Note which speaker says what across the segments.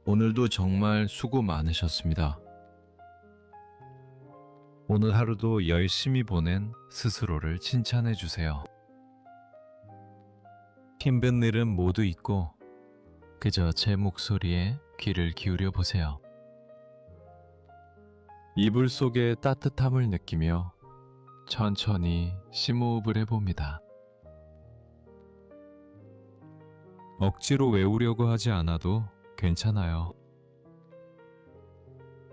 Speaker 1: 오늘도 정말 수고 많으셨습니다. 오늘 하루도 열심히 보낸 스스로를 칭찬해 주세요. 힘든 일은 모두 잊고 그저 제 목소리에 귀를 기울여 보세요. 이불 속의 따뜻함을 느끼며 천천히 심호흡을 해봅니다. 억지로 외우려고 하지 않아도 괜찮아요.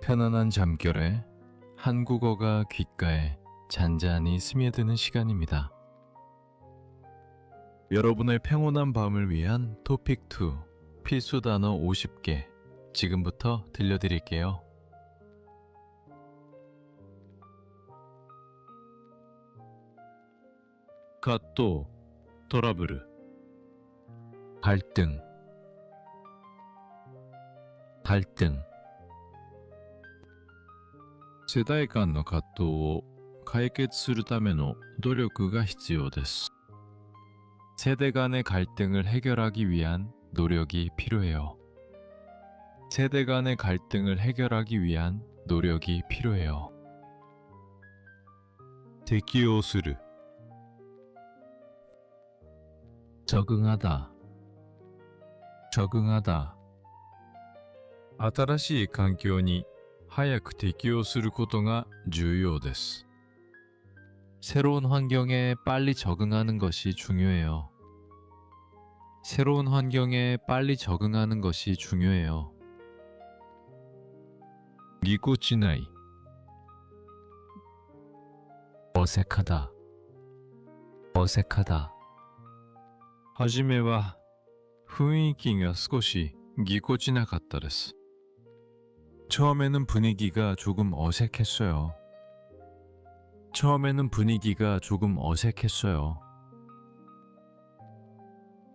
Speaker 1: 편안한 잠결에 한국어가 귓가에 잔잔히 스며드는 시간입니다. 여러분의 평온한 밤을 위한 토픽2 필수 단어 50개 지금부터 들려드릴게요.葛藤, 트러블, 갈등, 갈등. 世代間の葛藤を解決するための努力が必要です. 세대 간의 갈등을 해결하기 위한 노력이 필요해요. 세대 간의 갈등을 해결하기 위한 노력이 필요해요.適応する, 적응하다, 적응하다. 新しい環境に早く適応することが重要です. 새로운 환경에 빨리 적응하는 것이 중요해요. 새로운 환경에 빨리 적응하는 것이 중요해요. 기고치나이, 어색하다, 어색하다. 初めは雰囲気が少しぎこちなかったです. 처음에는 분위기가 조금 어색했어요. 처음에는 분위기가 조금 어색했어요.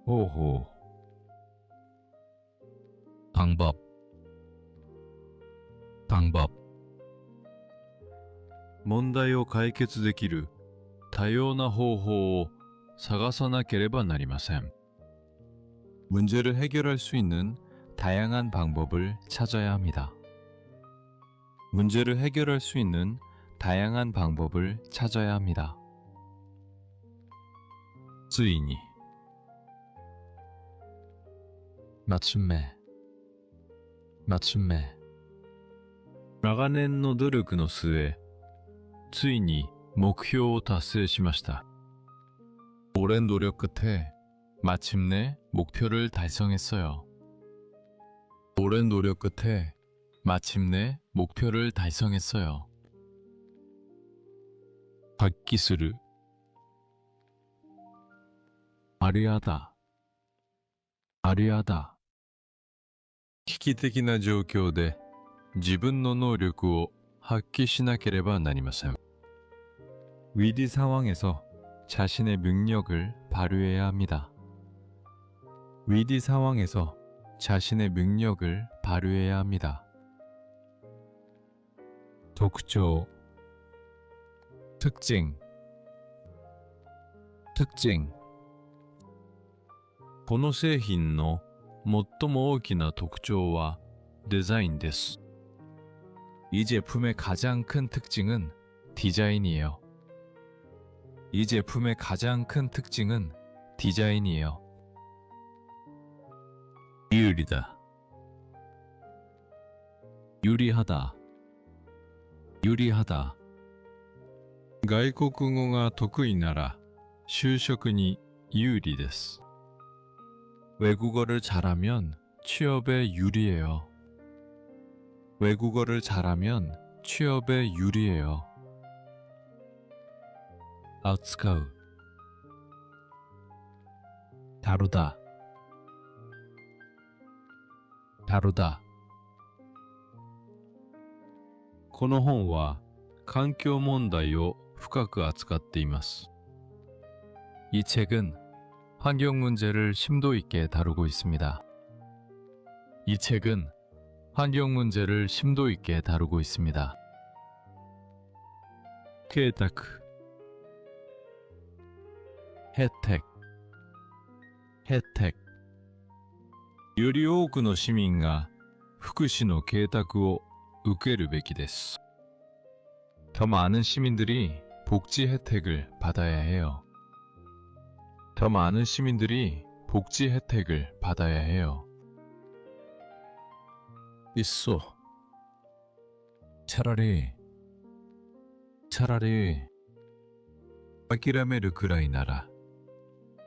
Speaker 1: 오호. 방법, 방법. 問題を解決できる多様な方法を探さなければなりません. 문제를 해결할 수 있는 다양한 방법을 찾아야 합니다. 문제를 해결할 수 있는 다양한 방법을 찾아야 합니다. ついに 마침내 마침내 長年の努力の末ついに目標を達成しました. 오랜 노력 끝에 마침내 목표를 달성했어요. 오랜 노력 끝에 마침내 목표를 달성했어요.発揮する, 발휘하다, 발휘하다. 危機的な状況で自分の能力を発揮しなければなりません. 위기 상황에서 자신의 능력을 발휘해야 합니다. 위기 상황에서 자신의 능력을 발휘해야 합니다. 특徴, 특징, 특징. この製品の最も大きな特徴はデザインです. 이 제품의 가장 큰 특징은 디자인이에요. 이 제품의 가장 큰 특징은 디자인이에요. 유리다, 유리하다, 유리하다. 外国語が得意なら就職に有利です. 외국어를 잘하면 취업에 유리해요. 외국어를 잘하면 취업에 유리해요. 扱う, 다루다, 다루다. この本は環境問題を深く扱っています. 이 책은 환경 문제를 심도 있게 다루고 있습니다. 이 책은 환경 문제를 심도 있게 다루고 있습니다. 計画, 혜택, 혜택. より多くの市民が福祉の恵沢を受けるべきです. 더 많은 시민들이 복지 혜택을 받아야 해요. 더 많은 시민들이 복지 혜택을 받아야 해요. 있어. 차라리諦めるくらいなら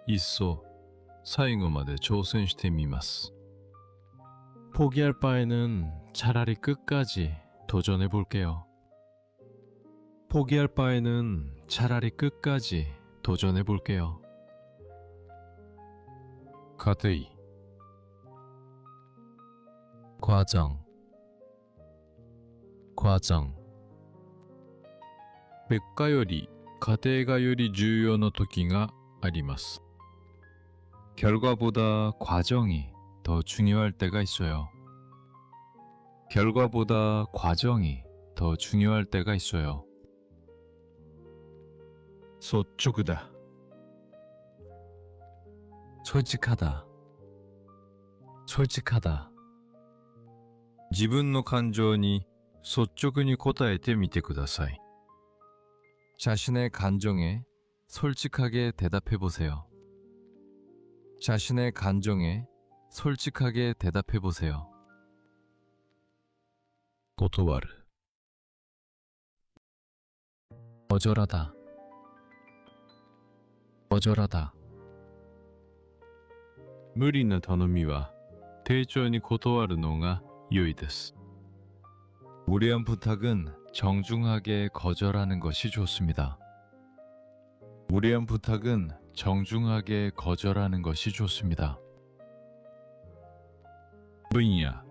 Speaker 1: いっそ最後まで挑戦してみます. 포기할 바에는 차라리 끝까지 도전해 볼게요. 포기할 바에는 차라리 끝까지 도전해 볼게요. 과대의 과정 結果より過程がより重要な時があります. 결과보다 과정이 더 중요할 때가 있어요. 결과보다 과정이 더 중요할 때가 있어요.率直だ. 솔직하다. 自分の感情に率直に答えてみてください. 자신의 감정에 솔직하게 대답해 보세요. 자신의 감정에 솔직하게 대답해 보세요. 断る. 거절하다. 無理な頼みは丁重に断るのが良いです. 무리한 부탁은 정중하게 거절하는 것이 좋습니다. 무리한 부탁은 정중하게 거절하는 것이 좋습니다. 분야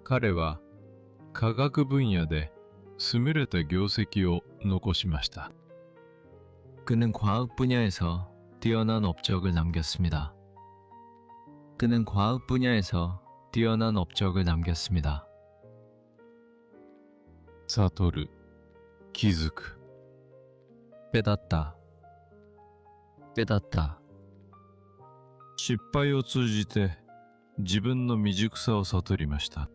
Speaker 1: 彼は科学分野で優れた業績を残しました. 그는 과학 분야에서 뛰어난 업적을 남겼습니다. 그는 과학 분야에서 뛰어난 업적을 남겼습니다. 사토르, 気づく. 깨닫다. 失敗を通じて自分の未熟さを悟りました.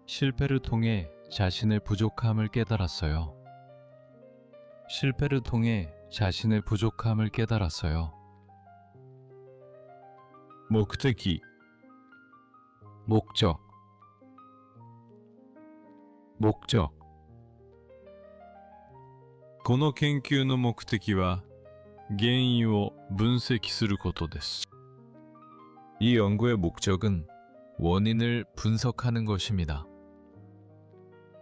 Speaker 1: 실패를 통해 자신의 부족함을 깨달았어요. 실패를 통해 자신의 부족함을 깨달았어요. 목적 この研究の目的は原因を分析することです. 이 연구의 목적은 원인을 분석하는 것입니다.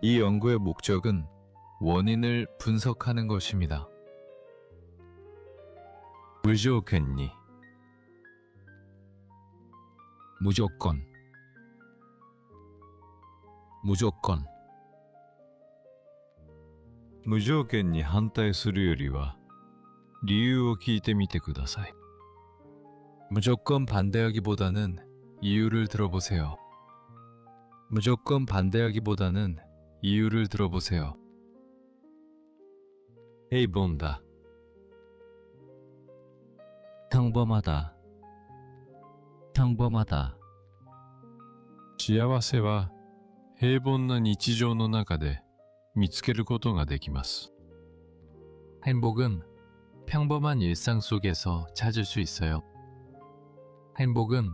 Speaker 1: 이 연구의 목적은 원인을 분석하는 것입니다. 무조건이 무조건 無条件に反対するよりは理由を聞いてみてください. 무조건 반대하기보다는 이유를 들어보세요. 무조건 반대하기보다는 이유를 들어보세요. 해본다. 평범하다. 幸せは平凡な日常の中で見つけることができます. 행복은 평범한 일상 속에서 찾을 수 있어요. 행복은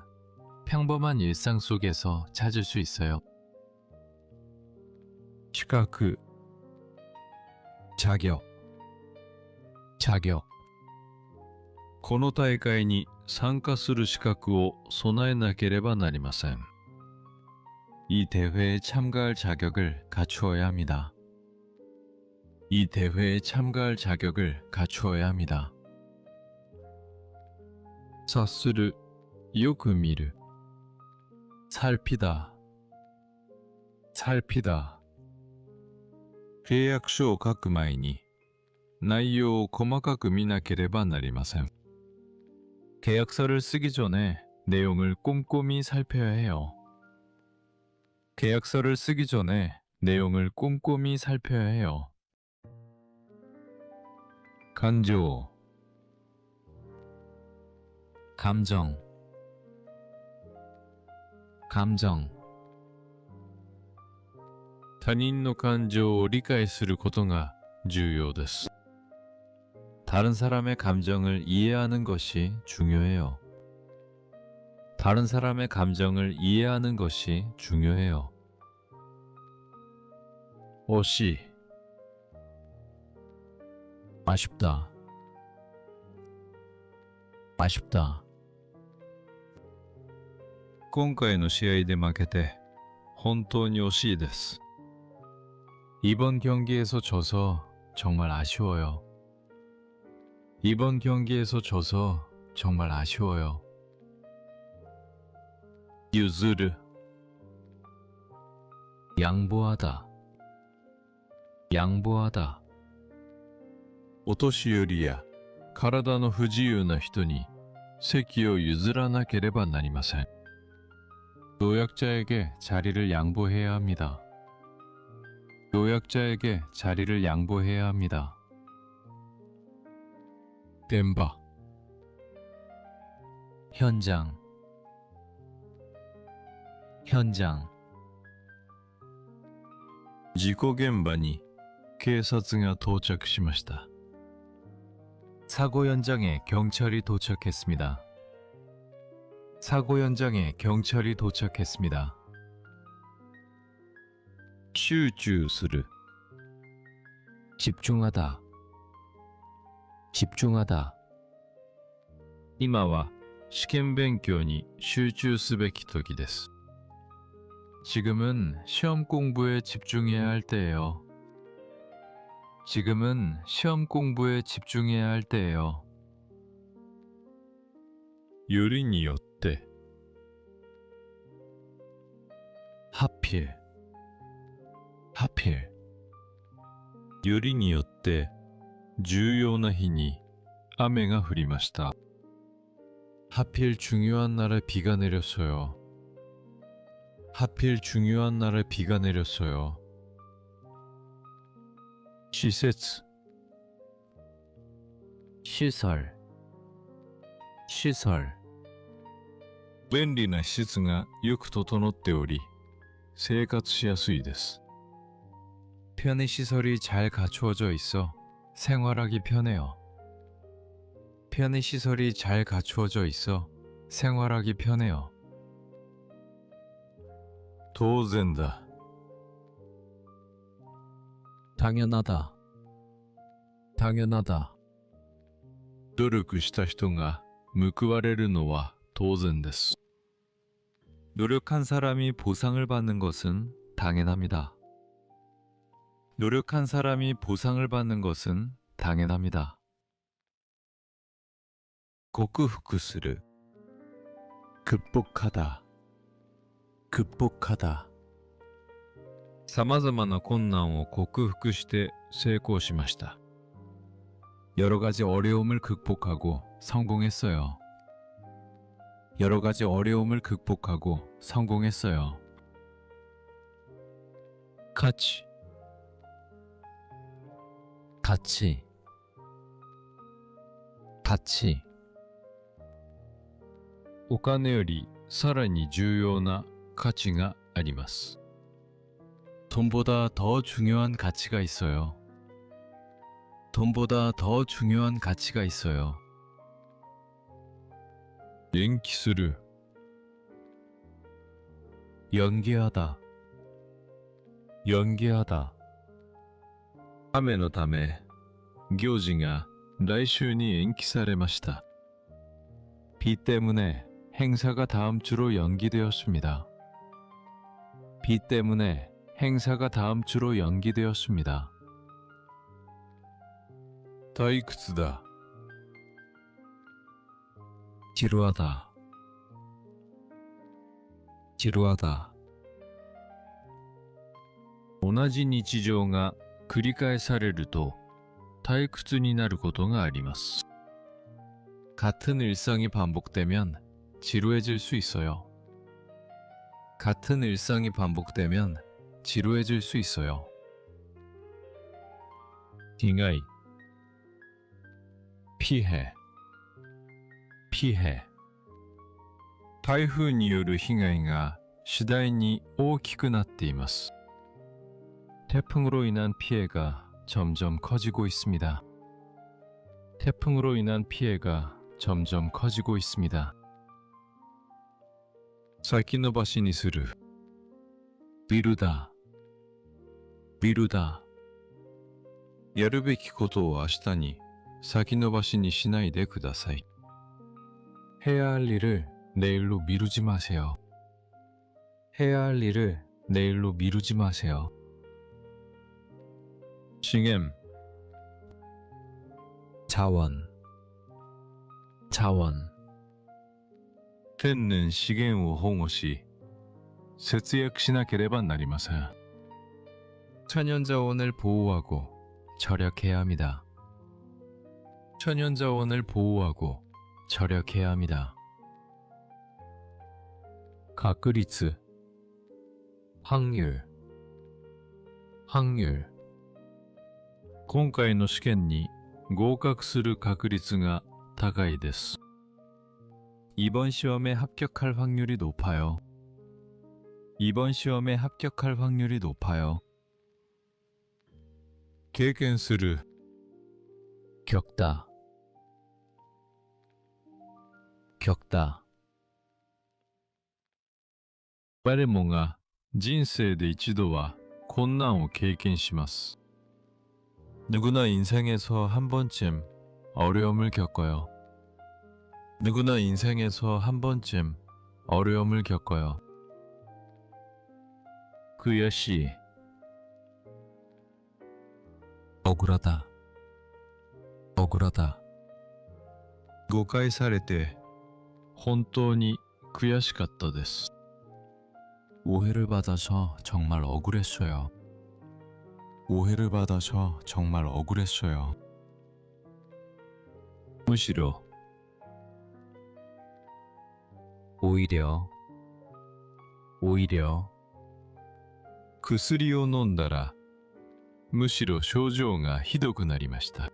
Speaker 1: 평범한 일상 속에서 찾을 수 있어요.資格 자격 この大会に参加する資格を備えなければなりません. 이 대회에 참가할 자격을 갖추어야 합니다. 이 대회에 참가할 자격을 갖추어야 합니다. 察する よく見る 살피다 契約書を書く前に内容を細かく見なければなりません. 계약서를 쓰기 전에 내용을 꼼꼼히 살펴야 해요. 계약서를 쓰기 전에 내용을 꼼꼼히 살펴야 해요. 감정 감정, 감정. 他人の感情を理解することが重要です. 다른 사람의 감정을 이해하는 것이 중요해요. 다른 사람의 감정을 이해하는 것이 중요해요. 惜しい. 아쉽다. 아쉽다. 今回の試合で負けて本当に惜しいです. 이번 경기에서 져서 정말 아쉬워요. 이번 경기에서 져서 정말 아쉬워요. 유즈르. 양보하다. 양보하다. お年寄りや体の不自由な人に席を譲らなければなりません. 노약자에게 자리를 양보해야 합니다. 노약자에게 자리를 양보해야 합니다. 現場 현장 현장 事故現場に警察が到着しました. 사고 현장에 경찰이 도착했습니다. 사고 현장에 경찰이 도착했습니다. 集中する 집중하다 집중하다 今は試験勉強に集中すべき時です. 지금은 시험 공부에 집중해야 할 때예요. 지금은 시험 공부에 집중해야 할 때예요. よりによって 하필 하필 よりによって重要な日に雨が降りました. 하필 중요한 날에 비가 내렸어요. 하필 중요한 날에 비가 내렸어요. 施設 시설 시설 便利な施設がよく整っており生活しやすいです. 편의시설이 잘 갖추어져 있어 생활하기 편해요. 편의시설이 잘 갖추어져 있어 생활하기 편해요. 当然だ 당연하다 당연하다 努力した人が報われるのは当然です. 노력한 사람이 보상을 받는 것은 당연합니다. 노력한 사람이 보상을 받는 것은 당연합니다. 克服する 극복하다 극복하다 様々な困難を克服して成功しました. 여러 가지 어려움을 극복하고 성공했어요. 여러 가지 어려움을 극복하고 성공했어요. 가치 가치 가치 お金よりさらに重要な価値があります. 돈보다 더 중요한 가치가 있어요. 돈보다 더 중요한 가치가 있어요. 延期する 연기하다 연기하다 雨のため行事が来週に延期されました. 비 때문에 행사가 다음 주로 연기되었습니다. 비 때문에 행사가 다음 주로 연기되었습니다. 退屈だ 지루하다 지루하다 同じ日常が繰り返されると退屈になることがあります. 같은 일상이 반복되면 지루해질 수 있어요. 같은 일상이 반복되면 지루해질 수 있어요. 被害 피해 피해 台風による被害が次第に大きくなっています。태풍으로 인한 피해가 점점 커지고 있습니다. 태풍으로 인한 피해가 점점 커지고 있습니다. 先延ばしにする。ビルだ。ビルだ。やるべきことを明日に先延ばしにしないでください。해야 할 일을 내일로 미루지 마세요. 해야 할 일을 내일로 미루지 마세요. 싱엠 자원 자원 天然資源を保護し節約しなければなりません。천연자원을 보호하고 절약해야 합니다. 천연자원을 보호하고 절약해야 합니다. 確率 확률 확률 今回の試験に合格する確率が高いです。 이번 시험에 합격할 확률이 높아요. 이번 시험에 합격할 확률이 높아요. 経験する 겪다 겪다 誰もが人生で一度は困難を経験します。 누구나 인생에서 한 번쯤 어려움을 겪어요. 누구나 인생에서 한 번쯤 어려움을 겪어요. 그야시 억울하다 억울하다 誤解されて本当に悔しかったです。 오해를 받아서 정말 억울했어요. 오해를 받아서 정말 억울했어요. 무시로 오히려 오히려 薬を飲んだらむしろ症状がひどくなりました。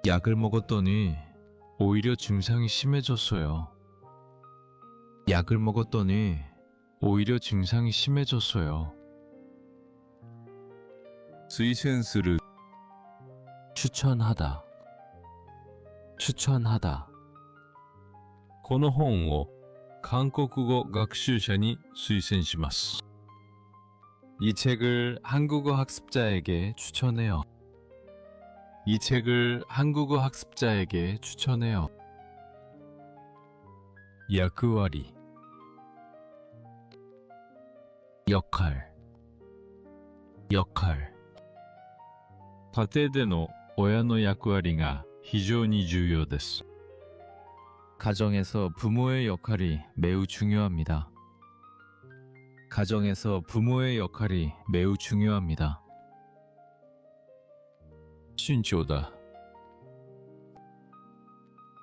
Speaker 1: 약을 먹었더니 오히려 증상이 심해졌어요. 약을 먹었더니 오히려 증상이 심해졌어요. 推薦する 추천하다 추천하다 この本を韓国語学習者に推薦します。 이 책을 한국어 학습자에게 추천해요. 이 책을 한국어 학습자에게 추천해요. 역할 역할 역할 家庭での親の役割が非常に重要です。 가정에서 부모의 역할이 매우 중요합니다. 가정에서 부모의 역할이 매우 중요합니다. 신중하다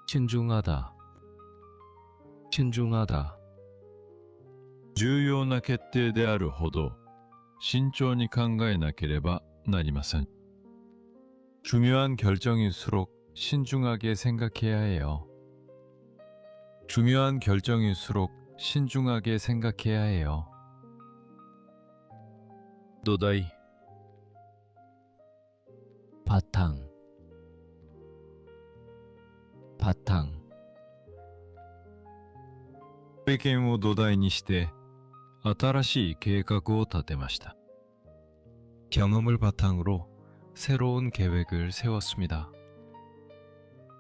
Speaker 1: 신중하다 신중하다 重要な決定であるほど慎重に考えなければなりません。 중요한 결정일수록 신중하게 생각해야 해요. 중요한 결정일수록 신중하게 생각해야 해요. 노다이 바탕 바탕 経験を土台にして新しい計画を立てました。 경험을 바탕으로 새로운 계획을 세웠습니다.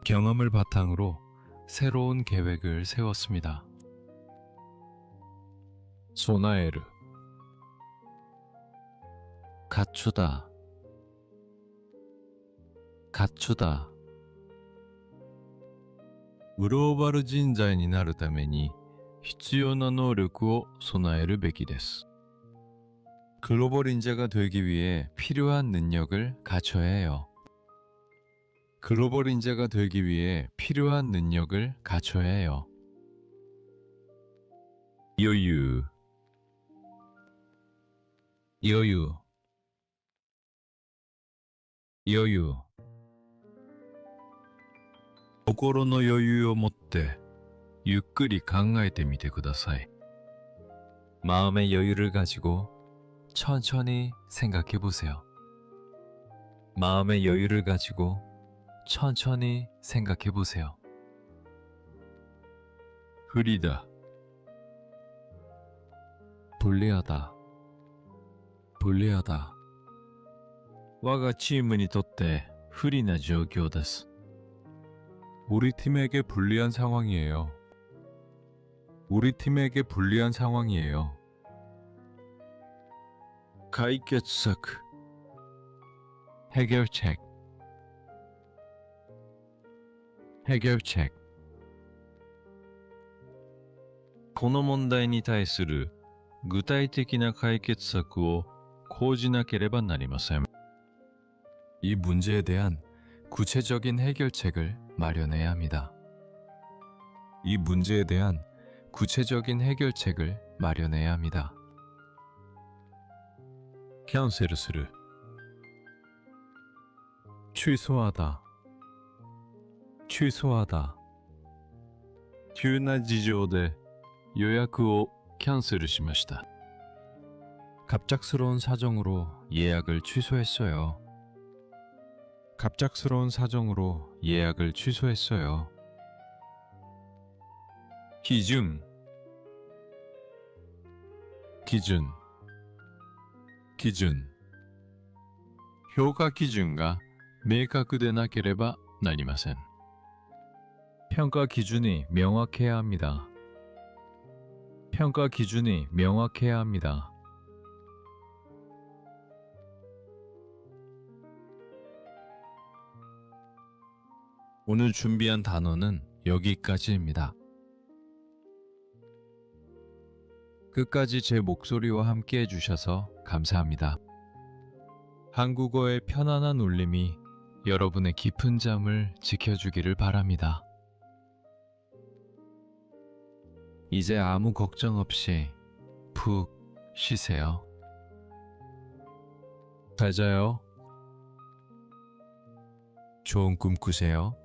Speaker 1: 경험을 바탕으로 새로운 계획을 세웠습니다. 소나에르 갖추다 갖추다 グローバル人材になるために必要な能力を備えるべきです。 글로벌 인재가 되기 위해 필요한 능력을 갖춰야 해요. 글로벌 인재가 되기 위해 필요한 능력을 갖춰야 해요. 여유 여유 여유 心の余裕を持ってゆっくり考えてみてください. 마음의 여유를 가지고 천천히 생각해 보세요. 마음의 여유를 가지고 천천히 생각해 보세요. 불리다, 불리하다, 불리하다. 我がチームにとって不利な状況です. 우리 팀에게 불리한 상황이에요. 우리 팀에게 불리한 상황이에요. 解決策 해결책 해결책 この問題に対する具体的な解決策を講じなければなりません. 이 문제에 대한 구체적인 해결책을 마련해야 합니다. 이 문제에 대한 구체적인 해결책을 마련해야 합니다. 캔슬する 취소하다 취소하다 急な事情で予約をキャンセルしました. 갑작스러운 사정으로 예약을 취소했어요. 갑작스러운 사정으로 예약을 취소했어요. 기준 기준 기준 評価基準が明確でなければなりません. 평가 기준이 명확해야 합니다. 평가 기준이 명확해야 합니다. 오늘 준비한 단어는 여기까지입니다. 끝까지 제 목소리와 함께 해주셔서 감사합니다. 한국어의 편안한 울림이 여러분의 깊은 잠을 지켜주기를 바랍니다. 이제 아무 걱정 없이 푹 쉬세요. 잘 자요. 좋은 꿈 꾸세요.